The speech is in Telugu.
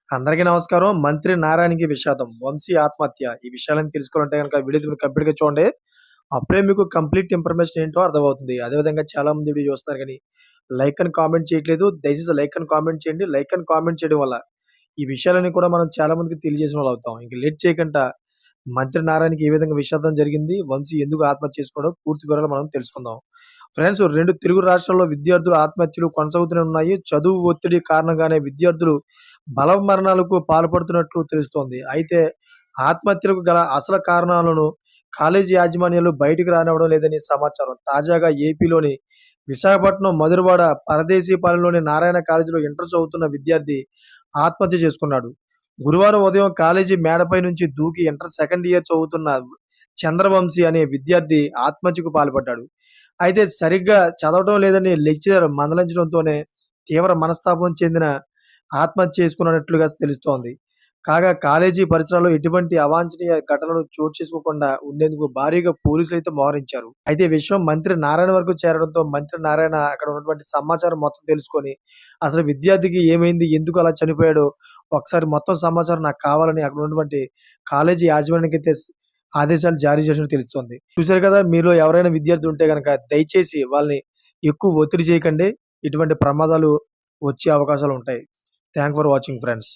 అందరికీ నమస్కారం. మంత్రి నారాయణకి విషాదం. వంశీ ఆత్మహత్య. ఈ విషయాలను తెలుసుకోవాలంటే గనక వీడియో మీరు కంప్లీట్‌గా చూడండి. అప్పుడే మీకు కంప్లీట్ ఇన్ఫర్మేషన్ ఏంటో అర్థమవుతుంది. అదేవిధంగా చాలామంది వీడియో చూస్తున్నారు గానీ, లైక్ అని కామెంట్ చేయట్లేదు. దయచేసి లైక్ అని కామెంట్ చేయండి. లైక్ అని కామెంట్ చేయడం వల్ల ఈ విషయాలన్నీ కూడా మనం చాలా మందికి తెలియజేసిన వాళ్ళవుతాం. ఇంక లేట్ చేయకుండా మంత్రి నారాయణకి ఏ విధంగా విషాదం జరిగింది, వంశీ ఎందుకు ఆత్మహత్య చేసుకున్నాడో పూర్తి వివరాలు మనం తెలుసుకుందాం. ఫ్రెండ్స్, 2 తెలుగు రాష్ట్రాల్లో విద్యార్థుల ఆత్మహత్యలు కొనసాగుతూనే ఉన్నాయి. చదువు ఒత్తిడి కారణంగానే విద్యార్థులు బలవన్మరణాలకు పాల్పడుతున్నట్లు తెలుస్తోంది. అయితే ఆత్మహత్యలకు గల అసలు కారణాలను కాలేజీ యాజమాన్యాలు బయటకు రానివ్వడం లేదని సమాచారం. తాజాగా ఏపీలోని విశాఖపట్నం మధురవాడ పరదేశీపాలెంలోని నారాయణ కాలేజీలో ఇంటర్ చదువుతున్న విద్యార్థి ఆత్మహత్య చేసుకున్నాడు. గురువారం ఉదయం కాలేజీ మేడపై నుంచి దూకి ఇంటర్ సెకండ్ ఇయర్ చదువుతున్న చంద్రవంశీ అనే విద్యార్థి ఆత్మహత్యకు పాల్పడ్డాడు. అయితే సరిగ్గా చదవడం లేదని లెక్చరర్ మందలించడంతోనే తీవ్ర మనస్తాపం చెందిన ఆత్మహత్య చేసుకున్నట్లుగా తెలుస్తోంది. కాగా కాలేజీ పరిసరాల్లో ఎటువంటి అవాంఛనీయ ఘటనలు చోటు చేసుకోకుండా ఉండేందుకు భారీగా పోలీసులైతే మోహరించారు. అయితే ఈ విషయం మంత్రి నారాయణ వరకు చేరడంతో మంత్రి నారాయణ అక్కడ ఉన్నటువంటి సమాచారం మొత్తం తెలుసుకొని అసలు విద్యార్థికి ఏమైంది? ఎందుకు అలా చనిపోయాడో ఒకసారి మొత్తం సమాచారం నాకు కావాలని అక్కడ ఉన్నటువంటి కాలేజీ యాజమాన్యానికైతే ఆదేశాలు జారీ చేసినట్టు తెలుస్తోంది. చూసారు కదా! మీలో ఎవరైనా విద్యార్థి ఉంటే గనక దయచేసి వాళ్ళని ఎక్కువ ఒత్తిడి చేయకండి. ఇటువంటి ప్రమాదాలు వచ్చే అవకాశాలుంటాయి. Thank for watching friends.